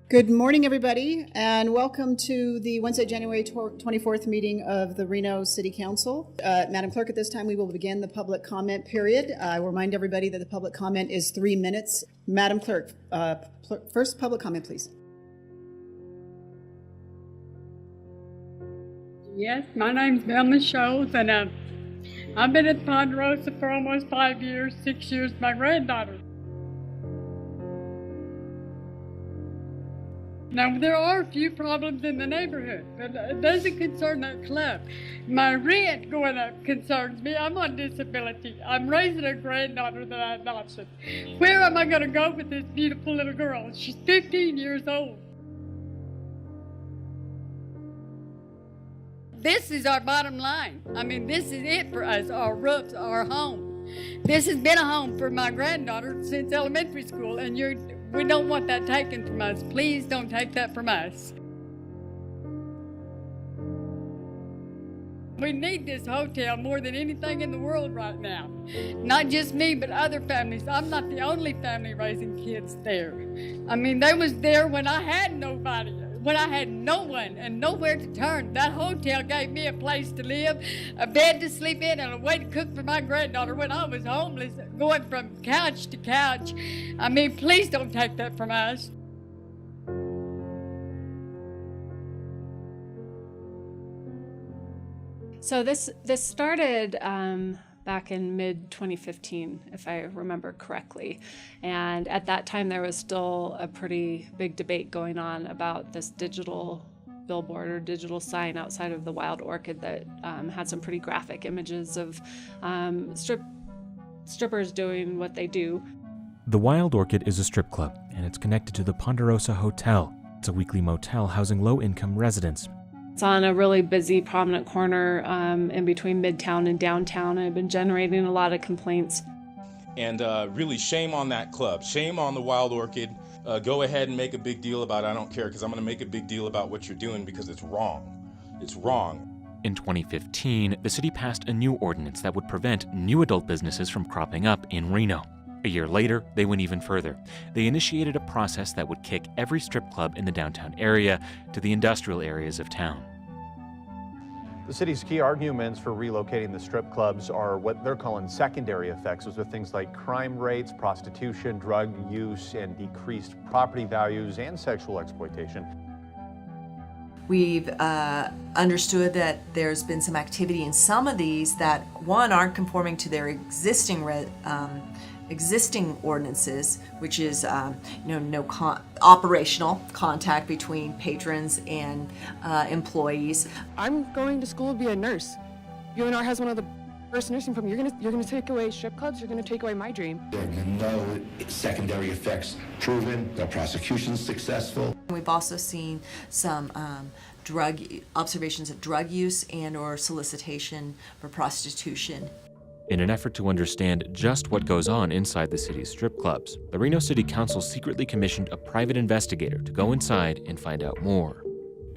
Good morning, everybody, and welcome to the Wednesday, January 24th meeting of the Reno City Council. Madam Clerk, at this time we will begin the public comment period. I will remind everybody that the public comment is 3 minutes. Madam Clerk, first public comment, please. Yes, my name's Velma Scholes, and I've been at Ponderosa for almost 5 years, 6 years, my granddaughter. Now, there are a few problems in the neighborhood, but it doesn't concern that club. My rent going up concerns me. I'm on disability. I'm raising a granddaughter that I adopted. Where am I going to go with this beautiful little girl? She's 15 years old. This is our bottom line. I mean, this is it for us, our roofs, our home. This has been a home for my granddaughter since elementary school, and we don't want that taken from us. Please don't take that from us. We need this hotel more than anything in the world right now. Not just me, but other families. I'm not the only family raising kids there. I mean, they was there when I had nobody, when I had no one and nowhere to turn. That hotel gave me a place to live, a bed to sleep in, and a way to cook for my granddaughter when I was homeless, going from couch to couch. I mean, please don't take that from us. So this started back in mid-2015, if I remember correctly. And at that time, there was still a pretty big debate going on about this digital billboard or digital sign outside of the Wild Orchid that had some pretty graphic images of strippers doing what they do. The Wild Orchid is a strip club, and it's connected to the Ponderosa Hotel. It's a weekly motel housing low-income residents. It's on a really busy, prominent corner in between Midtown and downtown. I've been generating a lot of complaints. And really, shame on that club. Shame on the Wild Orchid. Go ahead and make a big deal about it. I don't care, because I'm going to make a big deal about what you're doing because it's wrong. It's wrong. In 2015, the city passed a new ordinance that would prevent new adult businesses from cropping up in Reno. A year later, they went even further. They initiated a process that would kick every strip club in the downtown area to the industrial areas of town. The city's key arguments for relocating the strip clubs are what they're calling secondary effects. Those are things like crime rates, prostitution, drug use, and decreased property values and sexual exploitation. We've understood that there's been some activity in some of these that, one, aren't conforming to their existing ordinances, which is operational contact between patrons and employees. I'm going to school to be a nurse. UNR has one of the first nursing programs. You're gonna take away strip clubs. You're gonna take away my dream. There are no secondary effects proven. No prosecution successful. We've also seen some observations of drug use and/or solicitation for prostitution. In an effort to understand just what goes on inside the city's strip clubs, the Reno City Council secretly commissioned a private investigator to go inside and find out more.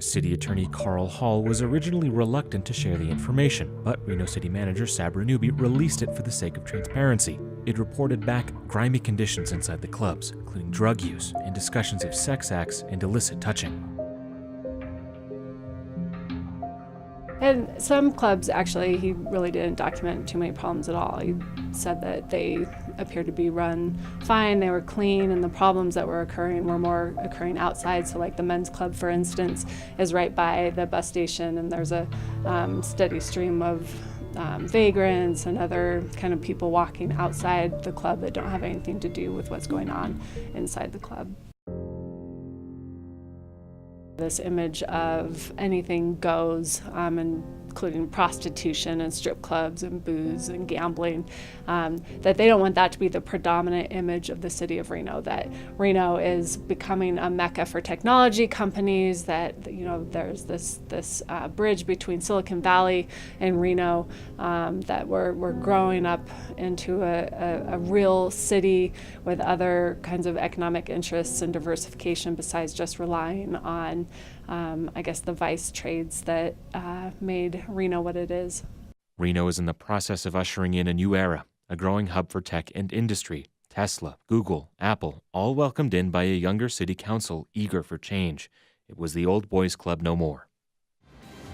City Attorney Carl Hall was originally reluctant to share the information, but Reno City Manager Sabra Newby released it for the sake of transparency. It reported back grimy conditions inside the clubs, including drug use and discussions of sex acts and illicit touching. And some clubs, actually, he really didn't document too many problems at all. He said that they appeared to be run fine, they were clean, and the problems that were occurring were more occurring outside. So like the men's club, for instance, is right by the bus station, and there's a steady stream of vagrants and other kind of people walking outside the club that don't have anything to do with what's going on inside the club. This image of anything goes, including prostitution and strip clubs and booze and gambling, that they don't want that to be the predominant image of the city of Reno, that Reno is becoming a mecca for technology companies, that there's this bridge between Silicon Valley and Reno, that we're growing up into a real city with other kinds of economic interests and diversification besides just relying on the vice trades that made Reno what it is. Reno is in the process of ushering in a new era, a growing hub for tech and industry. Tesla, Google, Apple, all welcomed in by a younger city council eager for change. It was the old boys club no more.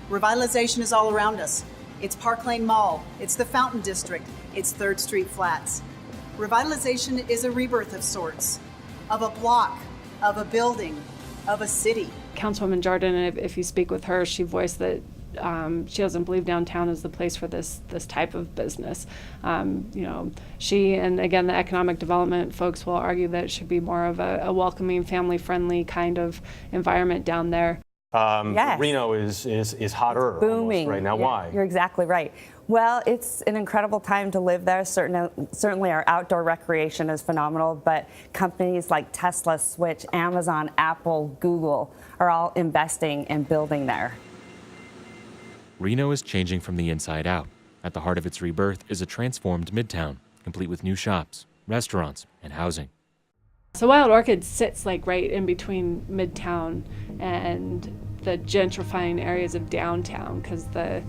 Revitalization is all around us. It's Park Lane Mall, it's the Fountain District, it's 3rd Street Flats. Revitalization is a rebirth of sorts, of a block, of a building, of a city. Councilwoman Jordan, if you speak with her, she voiced that she doesn't believe downtown is the place for this type of business. She and again the economic development folks will argue that it should be more of a welcoming, family-friendly kind of environment down there. Yes. Reno is hotter Booming right now. Yeah, Why? You're exactly right. Well, it's an incredible time to live there. Certainly our outdoor recreation is phenomenal, but companies like Tesla, Switch, Amazon, Apple, Google are all investing and building there. Reno is changing from the inside out. At the heart of its rebirth is a transformed Midtown, complete with new shops, restaurants, and housing. So Wild Orchid sits like right in between Midtown and the gentrifying areas of downtown, because the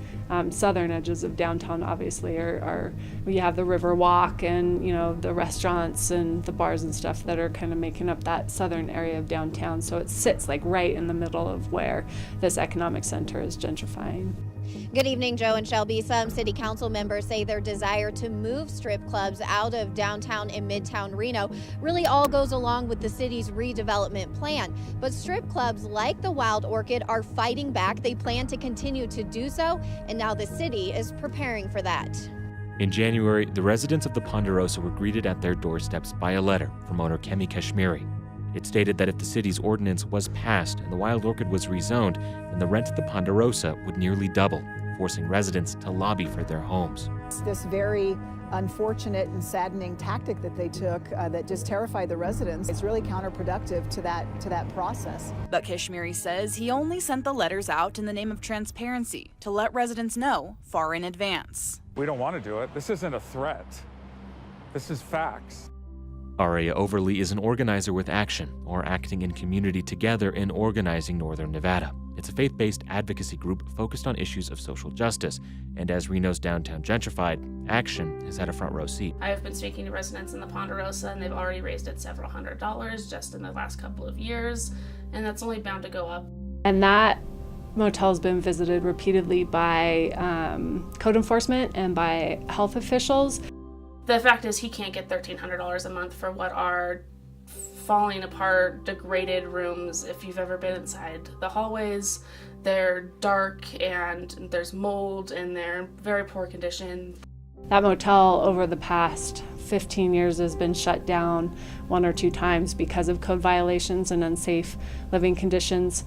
southern edges of downtown obviously are you have the River Walk and the restaurants and the bars and stuff that are kind of making up that southern area of downtown. So it sits like right in the middle of where this economic center is gentrifying. Good evening, Joe and Shelby. Some city council members say their desire to move strip clubs out of downtown and midtown Reno really all goes along with the city's redevelopment plan. But strip clubs like the Wild Orchid are fighting back. They plan to continue to do so, and now the city is preparing for that. In January, the residents of the Ponderosa were greeted at their doorsteps by a letter from owner Kemi Kashmiri. It stated that if the city's ordinance was passed and the Wild Orchid was rezoned, then the rent at the Ponderosa would nearly double, forcing residents to lobby for their homes. It's this very unfortunate and saddening tactic that they took that just terrified the residents. It's really counterproductive to that process. But Kashmiri says he only sent the letters out in the name of transparency to let residents know far in advance. We don't want to do it. This isn't a threat. This is facts. Aria Overly is an organizer with Action, or Acting in Community Together in Organizing Northern Nevada. It's a faith-based advocacy group focused on issues of social justice, and as Reno's downtown gentrified, Action has had a front row seat. I have been speaking to residents in the Ponderosa, and they've already raised it several $100s just in the last couple of years, and that's only bound to go up. And that motel's been visited repeatedly by code enforcement and by health officials. The fact is he can't get $1,300 a month for what are falling apart, degraded rooms. If you've ever been inside the hallways, they're dark and there's mold and they're in very poor condition. That motel over the past 15 years has been shut down 1 or 2 times because of code violations and unsafe living conditions.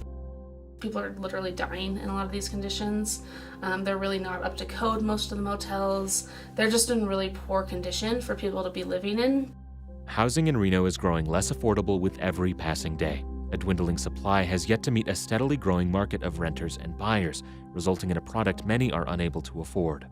People are literally dying in a lot of these conditions. They're really not up to code, most of the motels. They're just in really poor condition for people to be living in. Housing in Reno is growing less affordable with every passing day. A dwindling supply has yet to meet a steadily growing market of renters and buyers, resulting in a product many are unable to afford.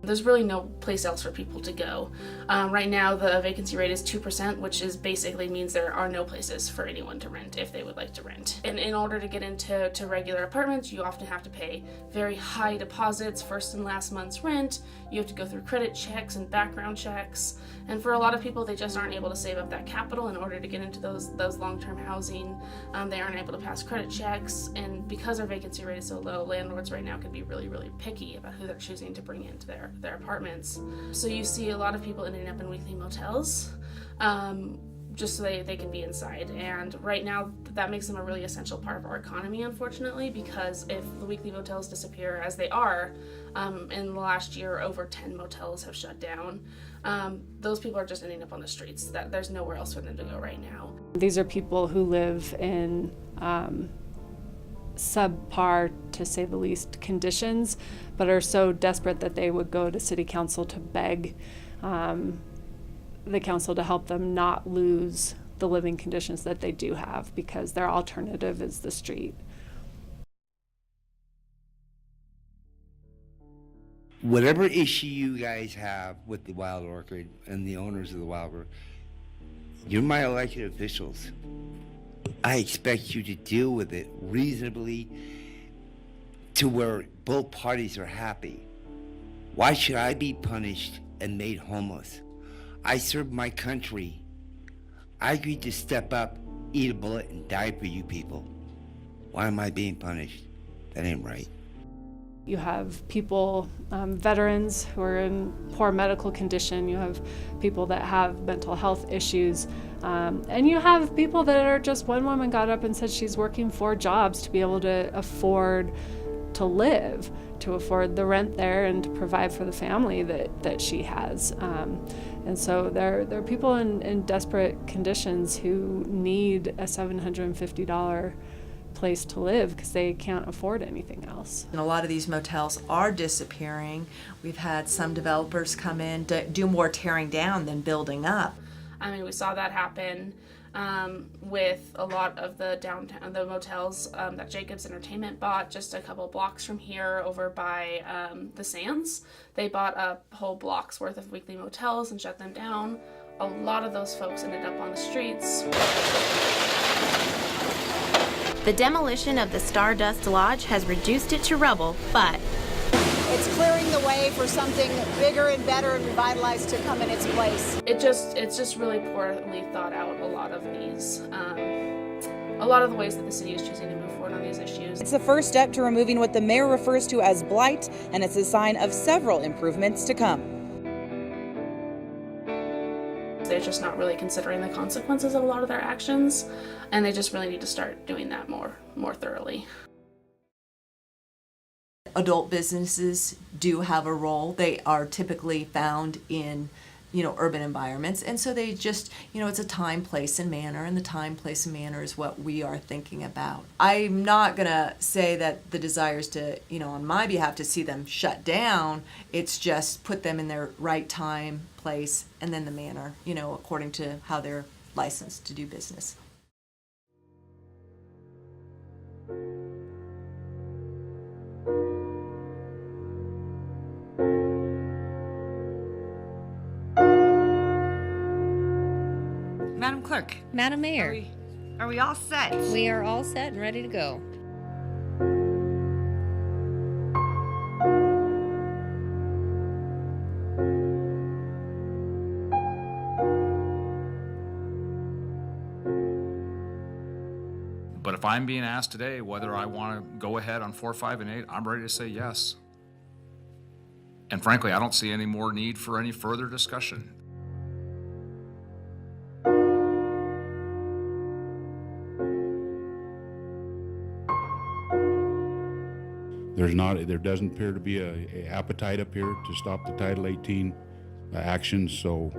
There's really no place else for people to go. Right now, the vacancy rate is 2%, which is basically means there are no places for anyone to rent if they would like to rent. And in order to get into regular apartments, you often have to pay very high deposits, first and last month's rent. You have to go through credit checks and background checks. And for a lot of people, they just aren't able to save up that capital in order to get into those long-term housing. They aren't able to pass credit checks. And because our vacancy rate is so low, landlords right now can be really, really picky about who they're choosing to bring into their apartments. So you see a lot of people ending up in weekly motels just so they can be inside. And right now that makes them a really essential part of our economy, unfortunately, because if the weekly motels disappear as they are, in the last year over 10 motels have shut down. Those people are just ending up on the streets. There's nowhere else for them to go right now. These are people who live in subpar, to say the least, conditions, but are so desperate that they would go to city council to beg the council to help them not lose the living conditions that they do have, because their alternative is the street. Whatever issue you guys have with the Wild Orchid and the owners of the Wild Orchid, you're my elected officials. I expect you to deal with it reasonably to where both parties are happy. Why should I be punished and made homeless? I served my country I agreed to step up, eat a bullet, and die for you people. Why am I being punished? That ain't right. You have people, veterans who are in poor medical condition. You have people that have mental health issues. And you have people that are just, one woman got up and said she's working 4 jobs to be able to afford to live, to afford the rent there and to provide for the family that she has. And so there are people in desperate conditions who need a $750 place to live because they can't afford anything else. And a lot of these motels are disappearing. We've had some developers come in to do more tearing down than building up. I mean, we saw that happen with a lot of the motels that Jacobs Entertainment bought just a couple blocks from here over by the Sands. They bought a whole block's worth of weekly motels and shut them down. A lot of those folks ended up on the streets. The demolition of the Stardust Lodge has reduced it to rubble, but It's clearing the way for something bigger and better and revitalized to come in its place. It's just really poorly thought out, a lot of these, a lot of the ways that the city is choosing to move forward on these issues. It's the first step to removing what the mayor refers to as blight, and it's a sign of several improvements to come. They're just not really considering the consequences of a lot of their actions, and they just really need to start doing that more thoroughly. Adult businesses do have a role. They are typically found in, urban environments, and so they just, it's a time, place, and manner, and the time, place, and manner is what we are thinking about. I'm not gonna say that the desire is to, on my behalf, to see them shut down. It's just put them in their right time, place, and then the manner, according to how they're licensed to do business. Madam Clerk. Madam Mayor. Are we all set? We are all set and ready to go. But if I'm being asked today whether I want to go ahead on 4, 5, and 8, I'm ready to say yes. And frankly, I don't see any more need for any further discussion. There doesn't appear to be a appetite up here to stop the Title 18 actions, so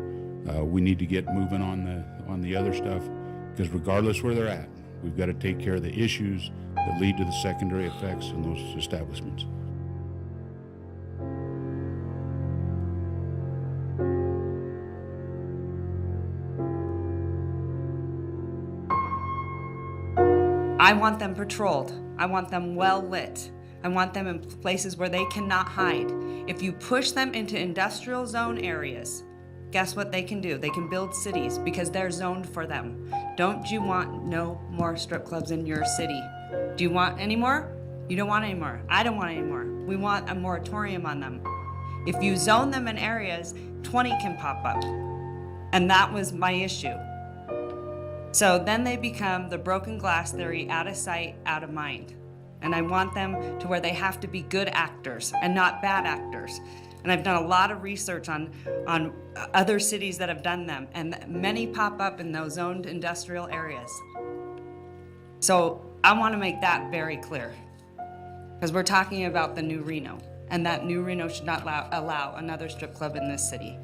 we need to get moving on the other stuff, because regardless where they're at, we've got to take care of the issues that lead to the secondary effects in those establishments. I want them patrolled. I want them well lit. I want them in places where they cannot hide. If you push them into industrial zone areas, guess what they can do? They can build cities because they're zoned for them. Don't you want no more strip clubs in your city? Do you want any more? You don't want any more. I don't want any more. We want a moratorium on them. If you zone them in areas, 20 can pop up. And that was my issue. So then they become the broken glass theory, out of sight, out of mind. And I want them to where they have to be good actors and not bad actors. And I've done a lot of research on other cities that have done them, and many pop up in those zoned industrial areas. So I want to make that very clear, because we're talking about the new Reno, and that new Reno should not allow another strip club in this city.